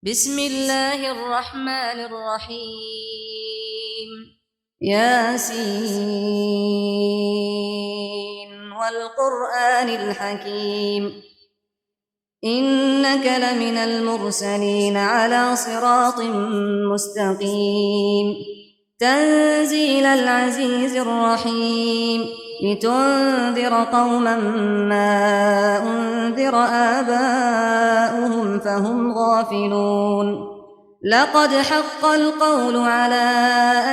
بسم الله الرحمن الرحيم ياسين والقرآن الحكيم إنك لمن المرسلين على صراط مستقيم تنزيل العزيز الرحيم لتنذر قوما ما أنذر آباؤهم فهم غافلون لقد حق القول على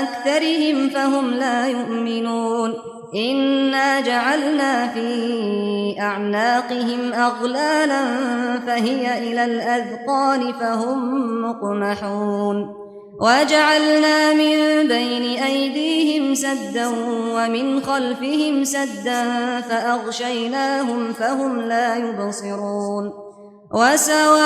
أكثرهم فهم لا يؤمنون إنا جعلنا في أعناقهم أغلالا فهي إلى الأذقان فهم مقمحون وجعلنا من بين أيديهم سدا ومن خلفهم سدا فأغشيناهم فهم لا يبصرون وسواء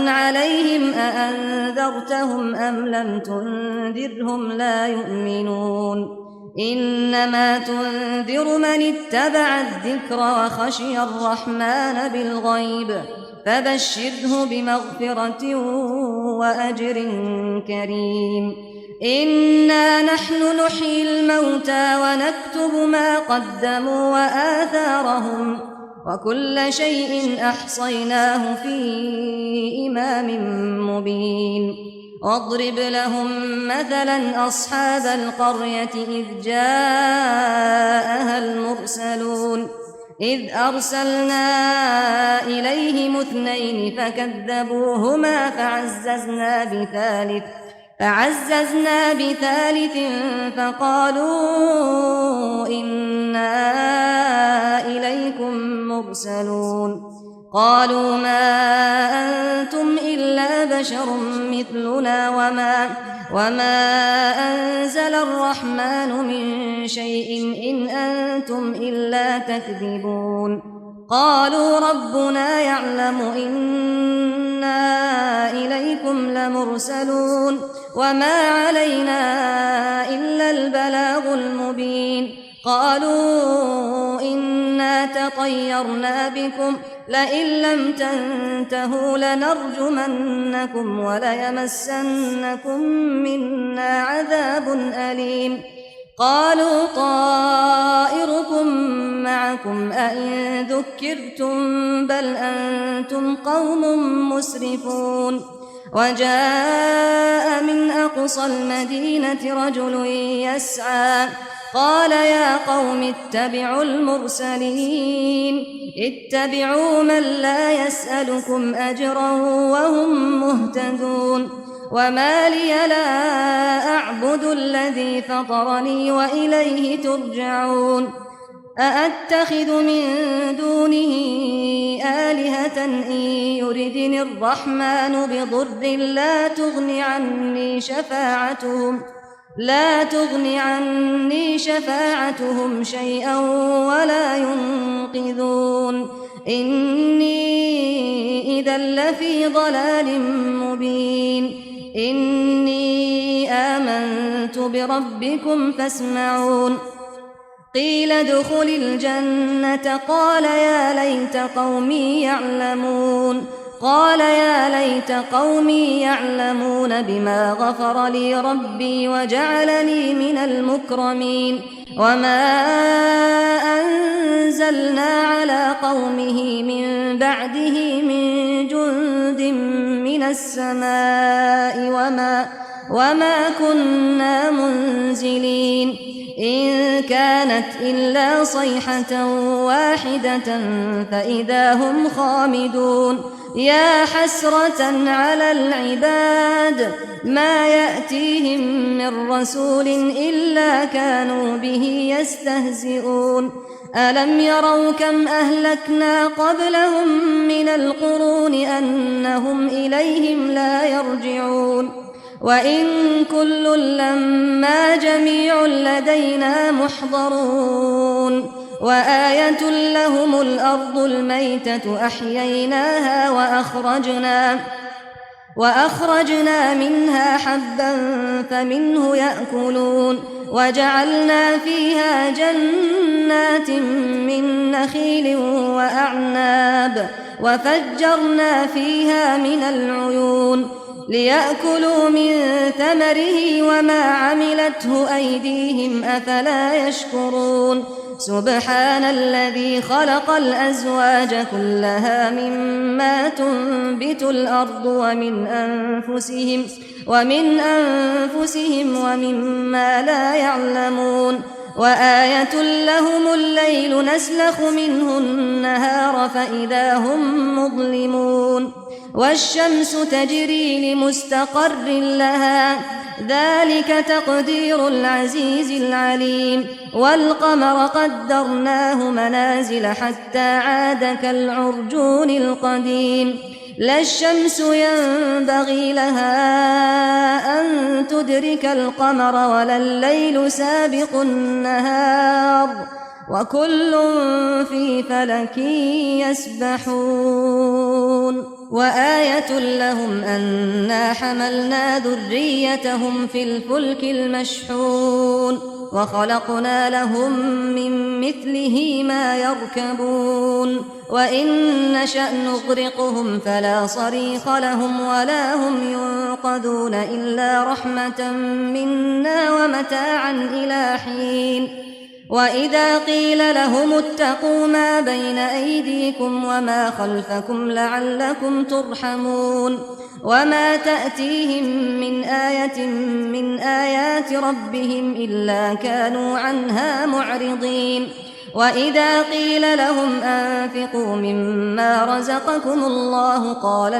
عليهم أأنذرتهم أم لم تنذرهم لا يؤمنون إنما تنذر من اتبع الذكر وخشي الرحمن بالغيب فبشره بمغفرة وأجر كريم إنا نحن نحيي الموتى ونكتب ما قدموا وآثارهم وكل شيء أحصيناه في إمام مبين واضرب لهم مثلا أصحاب القرية إذ جاءها المرسلون إذ أرسلنا إليهم اثنين فكذبوهما فعززنا بثالث فقالوا إنا إليكم مرسلون قالوا ما أنتم إلا بشر مثلنا وما أنزل الرحمن من شيء إن أنتم إلا تكذبون قالوا ربنا يعلم إنا إليكم لمرسلون وما علينا إلا البلاغ المبين قالوا إنا تطيرنا بكم لئن لم تنتهوا لنرجمنكم وليمسنكم منا عذاب أليم قالوا طائركم معكم أئن ذكرتم بل أنتم قوم مسرفون وجاء من أقصى المدينة رجل يسعى قال يا قوم اتبعوا المرسلين اتبعوا من لا يسألكم أجرا وهم مهتدون وما لي لا أعبد الذي فطرني وإليه ترجعون أأتخذ من دونه آلهة إن يردني الرحمن بضر لا تغن عني شفاعتهم شيئا ولا ينقذون إني إذا لفي ضلال مبين إني آمنت بربكم فاسمعون قيل ادخل الجنة قال يا ليت قومي يعلمون بما غفر لي ربي وجعلني من المكرمين وما أنزلنا على قومه من بعده من جند من السماء وما كنا منزلين إن كانت إلا صيحة واحدة فإذا هم خامدون يا حسرة على العباد ما يأتيهم من رسول إلا كانوا به يستهزئون ألم يروا كم أهلكنا قبلهم من القرون أنهم إليهم لا يرجعون وإن كل لما جميع لدينا محضرون وآية لهم الأرض الميتة أحييناها وأخرجنا منها حبا فمنه يأكلون وجعلنا فيها جنات من نخيل وأعناب وفجرنا فيها من العيون ليأكلوا من ثمره وما عملته أيديهم أفلا يشكرون سبحان الذي خلق الأزواج كلها مما تنبت الأرض ومن أنفسهم ومما لا يعلمون وآية لهم الليل نسلخ منه النهار فإذا هم مظلمون والشمس تجري لمستقر لها ذلك تقدير العزيز العليم والقمر قدرناه منازل حتى عاد كالعرجون القديم لا الشمس ينبغي لها أن تدرك القمر ولا الليل سابق النهار وكل في فلك يسبحون وآية لهم أنا حملنا ذريتهم في الفلك المشحون وخلقنا لهم من مثله ما يركبون وإن نشأ نغرقهم فلا صريخ لهم ولا هم ينقذون إلا رحمة منا ومتاعا إلى حين وإذا قيل لهم اتقوا ما بين أيديكم وما خلفكم لعلكم ترحمون وما تأتيهم من آية من آيات ربهم إلا كانوا عنها معرضين وإذا قيل لهم أنفقوا مما رزقكم الله قال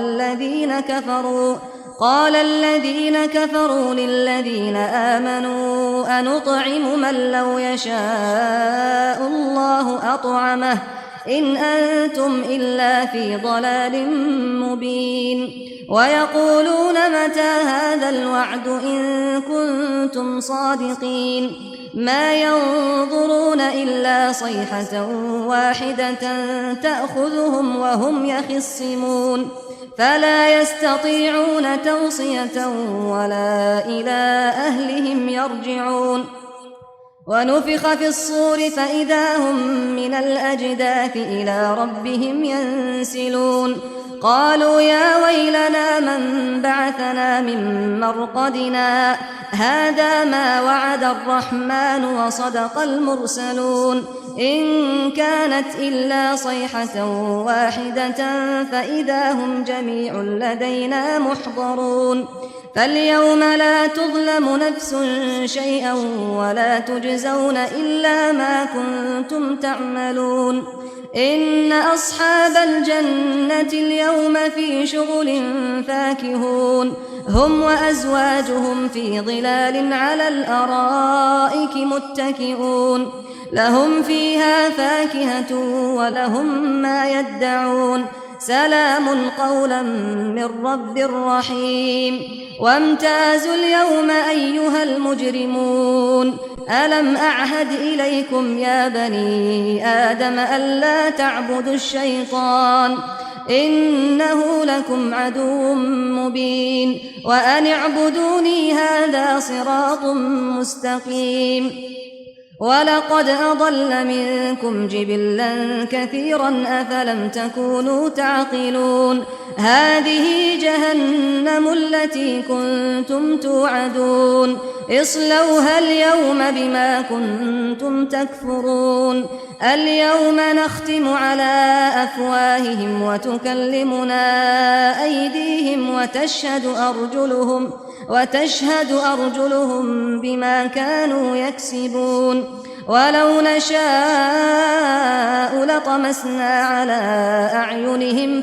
الذين كفروا للذين آمنوا أنطعم من لو يشاء الله أطعمه إن أنتم إلا في ضلال مبين ويقولون متى هذا الوعد إن كنتم صادقين ما ينظرون إلا صيحة واحدة تأخذهم وهم يخصمون فلا يستطيعون توصية ولا إلى أهلهم يرجعون ونفخ في الصور فإذا هم من الأجداث إلى ربهم ينسلون قالوا يا ويلنا من بعثنا من مرقدنا هذا ما وعد الرحمن وصدق المرسلون إن كانت إلا صيحة واحدة فإذا هم جميع لدينا محضرون فاليوم لا تظلم نفس شيئا ولا تجزون إلا ما كنتم تعملون إن أصحاب الجنة اليوم في شغل فاكهون هم وأزواجهم في ظلال على الأرائك متكئون لهم فيها فاكهة ولهم ما يدعون سلام قولا من رب رحيم وامتازوا اليوم أيها المجرمون ألم أعهد إليكم يا بني آدم ألا تعبدوا الشيطان إنه لكم عدو مبين وأن اعبدوني هذا صراط مستقيم ولقد أضل منكم جبلا كثيرا أفلم تكونوا تعقلون هذه جهنم التي كنتم توعدون اصلوها اليوم بما كنتم تكفرون اليوم نختم على أفواههم وتكلمنا أيديهم وتشهد أرجلهم بما كانوا يكسبون ولو نشاء لطمسنا على أعينهم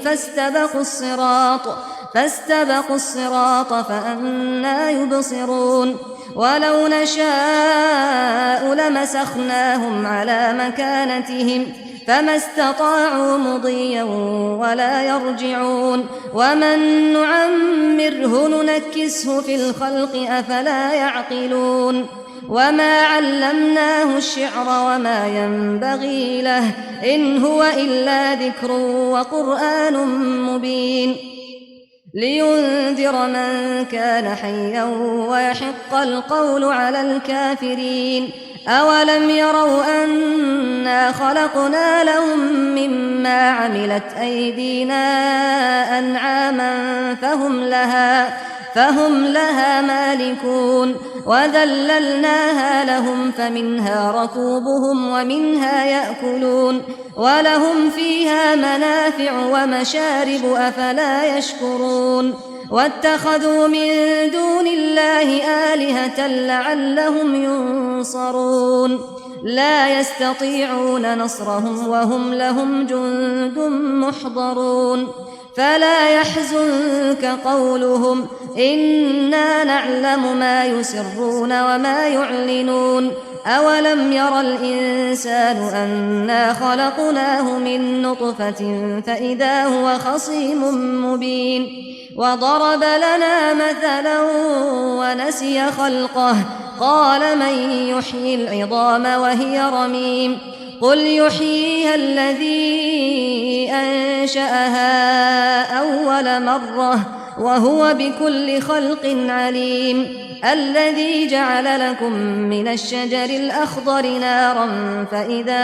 فاستبقوا الصراط فأنى يبصرون ولو نشاء لمسخناهم على مكانتهم فما استطاعوا مضيا ولا يرجعون ومن نعمره ننكسه في الخلق أفلا يعقلون وما علمناه الشعر وما ينبغي له إن هو إلا ذكر وقرآن مبين لينذر من كان حيا ويحق القول على الكافرين أولم يروا أنا خلقنا لهم مما عملت أيدينا أنعاما فهم لها مالكون وذللناها لهم فمنها ركوبهم ومنها يأكلون ولهم فيها منافع ومشارب أفلا يشكرون واتخذوا من دون الله آلهة لعلهم ينصرون لا يستطيعون نصرهم وهم لهم جند محضرون فلا يحزنك قولهم إنا نعلم ما يسرون وما يعلنون أولم ير الإنسان أنا خلقناه من نطفة فإذا هو خصيم مبين وضرب لنا مثلا ونسي خلقه قال من يحيي العظام وهي رميم قل يحييها الذي أنشأها أول مرة وهو بكل خلق عليم الذي جعل لكم من الشجر الأخضر نارا فإذا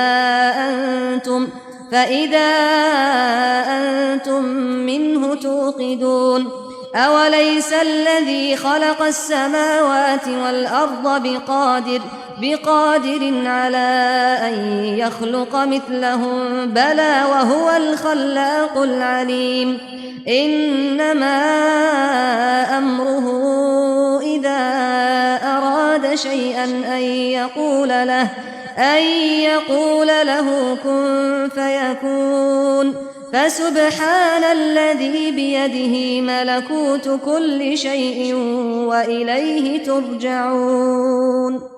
أنتم منه توقدون أوليس الذي خلق السماوات والأرض بقادر على أن يخلق مثلهم بلى وهو الخلاق العليم إنما أمره إذا أراد شيئا أن يقول له كن فيكون فسبحان الذي بيده ملكوت كل شيء وإليه ترجعون